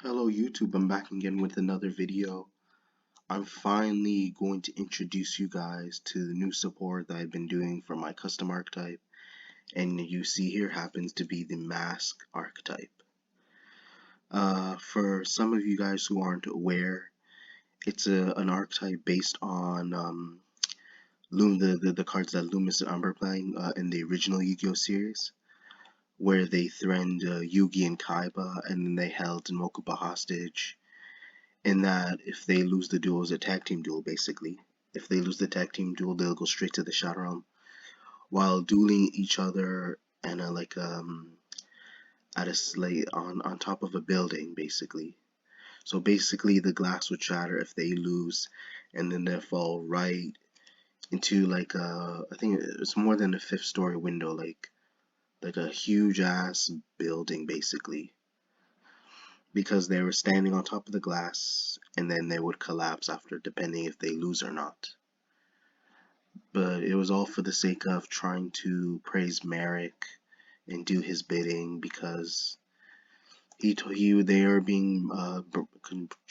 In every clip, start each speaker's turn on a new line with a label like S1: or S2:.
S1: Hello YouTube, I'm back again with another video. I'm finally going to introduce you guys to the new support that I've been doing for my custom archetype, and you see here happens to be the mask archetype. For some of you guys who aren't aware, it's an archetype based on the cards that Loomis and Umber playing in the original Yu-Gi-Oh series, where they threatened Yugi and Kaiba, and then they held Mokuba hostage. In that if they lose the duel, it's a tag team duel basically. If they lose the tag team duel, they'll go straight to the Shadow Realm while dueling each other and at a slate on top of a building basically. So basically the glass would shatter if they lose, and then they fall right into I think it's more than a fifth story window, like a huge ass building basically, because they were standing on top of the glass, and then they would collapse after, depending if they lose or not. But it was all for the sake of trying to praise Merrick and do his bidding, because they are being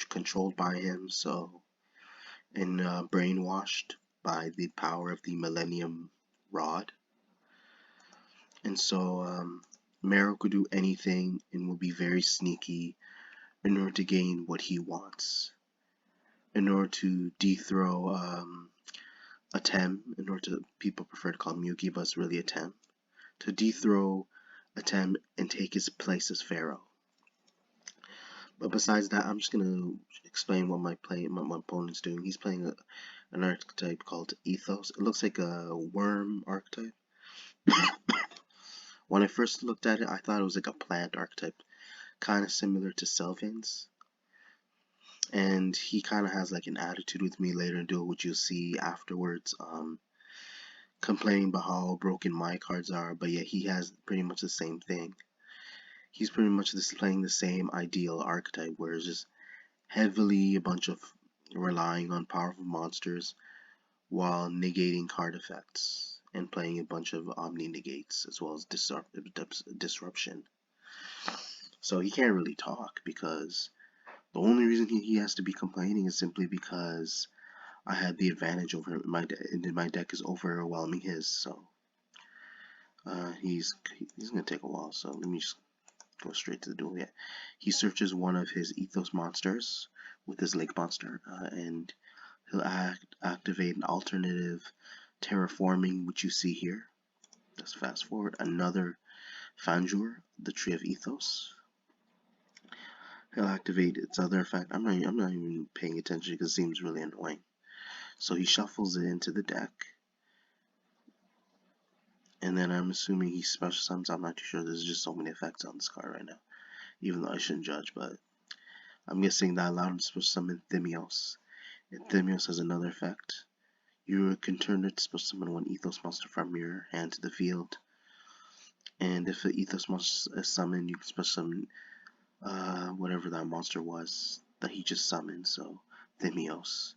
S1: controlled by him, so, and brainwashed by the power of the Millennium Rod. And so Merrick would do anything and will be very sneaky in order to gain what he wants, in order to dethrone Atem, in order to, people prefer to call him Yugi, but it's really Atem, to dethrone Atem and take his place as Pharaoh. But besides that, I'm just gonna explain what my opponent's doing. He's playing an archetype called Ethos. It looks like a worm archetype. When I first looked at it, I thought it was like a plant archetype, kind of similar to Sylvan's. And he kind of has like an attitude with me later in Duel, which you'll see afterwards, complaining about how broken my cards are, but yet he has pretty much the same thing. He's pretty much playing the same ideal archetype, where it's just heavily a bunch of relying on powerful monsters while negating card effects, and playing a bunch of omni negates as well as disruption. So he can't really talk, because the only reason he has to be complaining is simply because I had the advantage over him. My deck is overwhelming his, so he's gonna take a while. So let me just go straight to the duel. Yeah, he searches one of his Ethos monsters with his Lake monster, and he'll activate an alternative terraforming, which you see here. Let's fast forward. Another Fanjur, the Tree of Ethos. He'll activate its other effect. I'm not even paying attention because it seems really annoying. So he shuffles it into the deck, and then I'm assuming he special summons. I'm not too sure. There's just so many effects on this card right now, even though I shouldn't judge, but I'm guessing that allowed him to special summon Thymios. And Thymios has another effect. You can turn it to special summon one Ethos monster from your hand to the field, and if the Ethos monster is summoned, you can special summon whatever that monster was that he just summoned, so Thymios.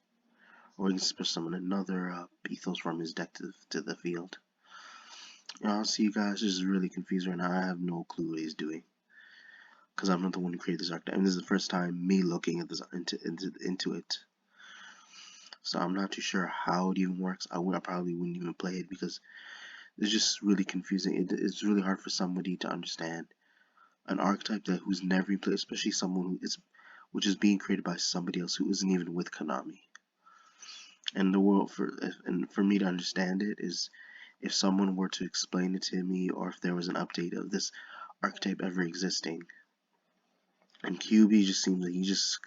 S1: Or you can special summon another Ethos from his deck to the field. Honestly, you guys, this is really confusing right now. I have no clue what he's doing, because I'm not the one who created this archetype, and this is the first time me looking at this into it. So I'm not too sure how it even works. I probably wouldn't even play it, because it's just really confusing. It's really hard for somebody to understand an archetype who's never played, especially someone which is being created by somebody else who isn't even with Konami. And for me to understand it is if someone were to explain it to me, or if there was an update of this archetype ever existing. And QB just seems like he just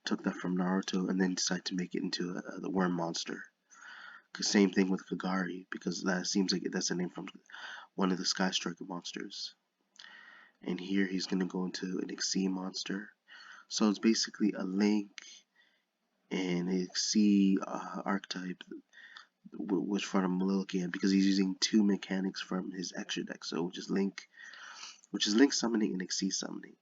S1: took that from Naruto and then decided to make it into the worm monster. Same thing with Kagari, because that seems like that's a name from one of the Sky Striker monsters. And here he's going to go into an Xyz monster. So it's basically a Link and a Xyz archetype, which from Lillian, because he's using two mechanics from his extra deck, so which is Link summoning and Xyz summoning.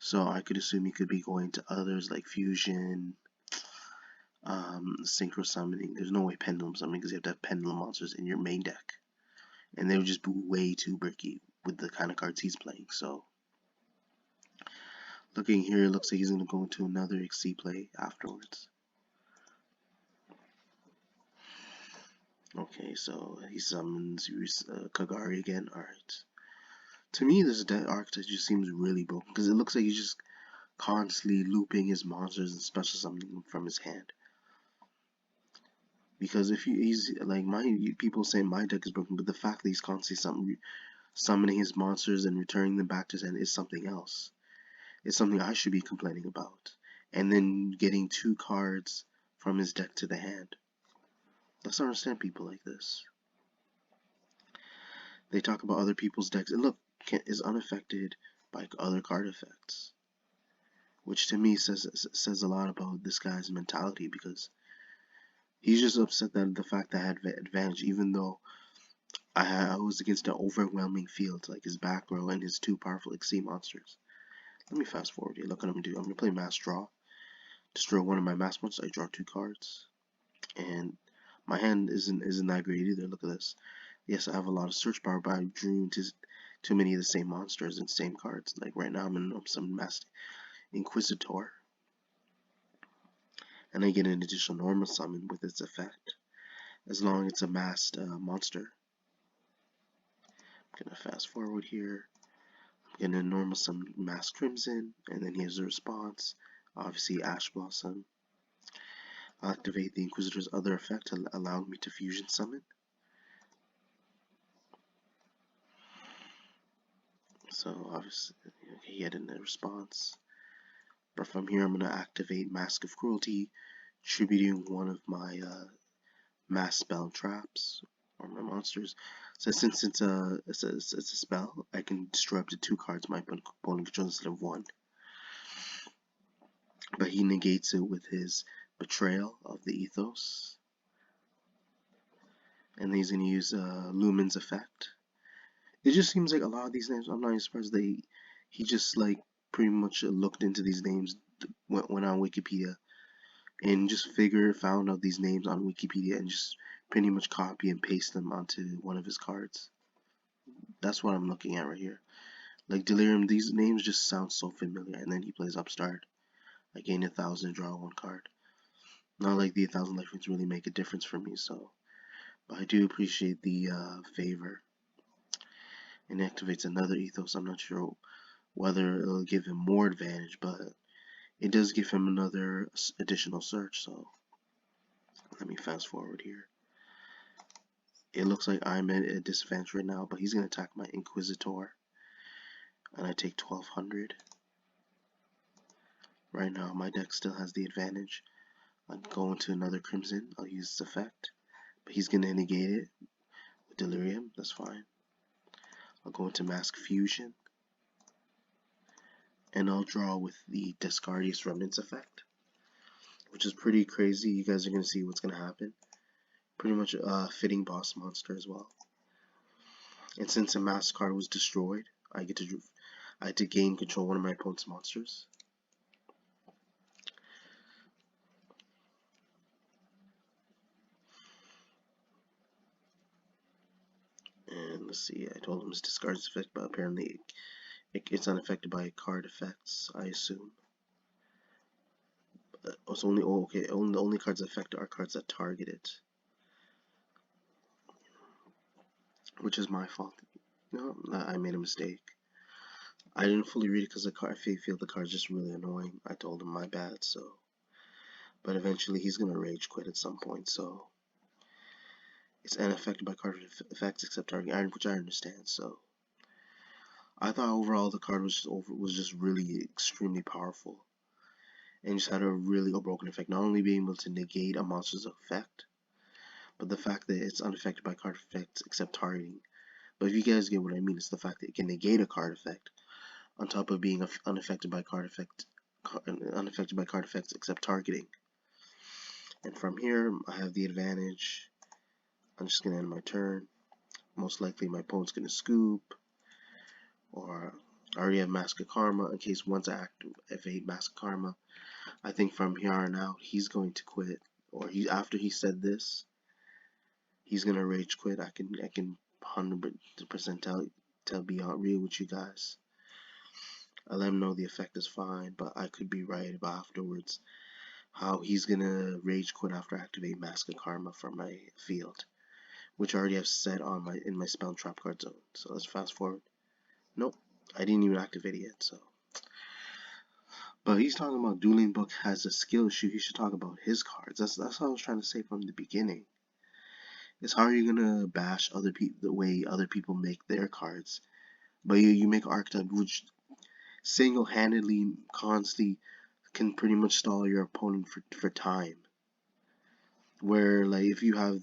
S1: So I could assume he could be going to others like Fusion, Synchro summoning. There's no way Pendulum summoning, because you have to have Pendulum monsters in your main deck, and they would just be way too bricky with the kind of cards he's playing. So Looking here, it looks like he's going to go into another XC play afterwards. Okay, so he summons Kagari again. Alright. To me, this archetype just seems really broken because it looks like he's just constantly looping his monsters and special summoning from his hand. Because if he's like people say my deck is broken, but the fact that he's constantly summoning his monsters and returning them back to his hand is something else. It's something I should be complaining about. And then getting 2 cards from his deck to the hand. Let's understand people like this. They talk about other people's decks and look, is unaffected by other card effects. Which to me says a lot about this guy's mentality, because he's just upset that the fact that I had advantage, even though I was against an overwhelming field, like his back row and his 2 powerful XC monsters. Let me fast forward here. Look what I'm gonna do. I'm gonna play mass draw. Destroy one of my mass monsters. I draw 2 cards, and my hand isn't that great either. Look at this. Yes, I have a lot of search power, but I drew into too many of the same monsters and same cards. Like right now, I'm in some mass Inquisitor, and I get an additional normal summon with its effect, as long as it's a masked monster. I'm gonna fast forward here. I'm gonna normal summon Mass Crimson, and then here's the response. Obviously, Ash Blossom. I'll activate the Inquisitor's other effect, allowing me to fusion summon. So obviously, okay, he had a response. But from here, I'm gonna activate Mask of Cruelty, tributing one of my mass spell traps or my monsters. So since it's a spell, I can destroy up to 2 cards my opponent controls instead of 1. But he negates it with his Betrayal of the Ethos, and then he's gonna use Lumen's effect. It just seems like a lot of these names, I'm not even surprised he just like pretty much looked into these names, went on Wikipedia, and just found out these names on Wikipedia and just pretty much copy and paste them onto one of his cards. That's what I'm looking at right here. Like Delirium, these names just sound so familiar, and then he plays Upstart. I gain 1,000, draw 1 card. Not like the 1,000 life points really make a difference for me, so. But I do appreciate the favor. And it activates another Ethos. I'm not sure whether it'll give him more advantage, but it does give him another additional search, so. Let me fast forward here. It looks like I'm at a disadvantage right now, but he's going to attack my Inquisitor. And I take 1,200. Right now, my deck still has the advantage. I'll go into another Crimson. I'll use this effect. But he's going to negate it with Delirium. That's fine. I'll go into Mask Fusion. And I'll draw with the Discardius Remnants effect, which is pretty crazy. You guys are going to see what's going to happen. Pretty much a fitting boss monster as well. And since a mask card was destroyed, I had to gain control of one of my opponent's monsters. And let's see, I told him to discard this effect, but apparently it's unaffected by card effects, I assume. It's only, oh, okay, the only cards affected are cards that target it. Which is my fault. No, I made a mistake. I didn't fully read it because I feel the card's just really annoying. I told him my bad, so. But eventually he's gonna rage quit at some point, so. It's unaffected by card effects except targeting, which I understand, so. I thought overall the card was just really extremely powerful. And just had a really broken effect. Not only being able to negate a monster's effect, but the fact that it's unaffected by card effects except targeting. But if you guys get what I mean, it's the fact that it can negate a card effect on top of being unaffected by card effects except targeting. And from here, I have the advantage. I'm just gonna end my turn. Most likely, my opponent's gonna scoop, or I already have Mask of Karma in case once I activate Mask of Karma. I think from here on out, he's going to quit, or after he said this, he's gonna rage quit. I can 100% be real with you guys. I let him know the effect is fine, but I could be right about afterwards how he's gonna rage quit after activate Mask of Karma from my field, which I already have set on my in my spell trap card zone. So let's fast forward. Nope, I didn't even activate it yet. So, but he's talking about Dueling Book has a skill issue. He should talk about his cards. That's what I was trying to say from the beginning. Is how are you gonna bash other people the way other people make their cards, but you make Archetype, which single-handedly, constantly can pretty much stall your opponent for time. Where like if you have if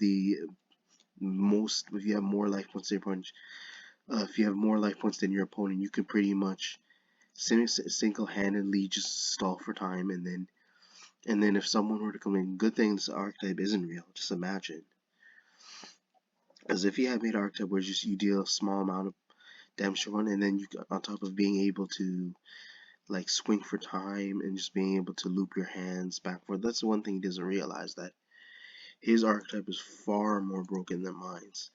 S1: you have more life points than your opponent, if you have more life points than your opponent, you can pretty much single-handedly just stall for time, and then if someone were to come in, good thing this archetype isn't real. Just imagine, as if you had made archetype where just you deal a small amount of damage to one, and then you on top of being able to like swing for time and just being able to loop your hands back and forth. That's the one thing he doesn't realize, that his archetype is far more broken than mine's,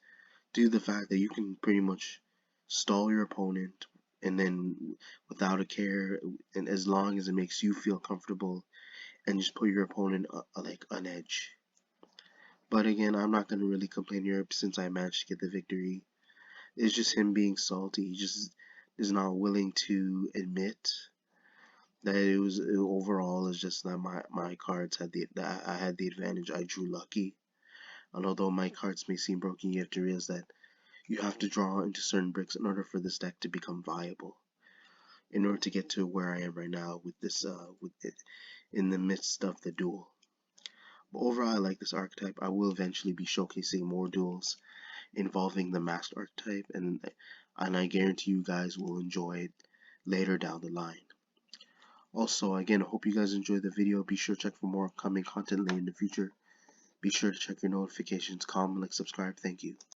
S1: due to the fact that you can pretty much stall your opponent and then without a care, and as long as it makes you feel comfortable, and just put your opponent like on edge. But again, I'm not gonna really complain here since I managed to get the victory. It's just him being salty. He just is not willing to admit that overall is just that my cards had that I had the advantage. I drew lucky. And although my cards may seem broken, you have to realize that you have to draw into certain bricks in order for this deck to become viable. In order to get to where I am right now with this with it in the midst of the duel. But overall, I like this archetype. I will eventually be showcasing more duels involving the masked archetype, and I guarantee you guys will enjoy it later down the line. Also, again, I hope you guys enjoyed the video. Be sure to check for more upcoming content later in the future. Be sure to check your notifications, comment, like, subscribe. Thank you.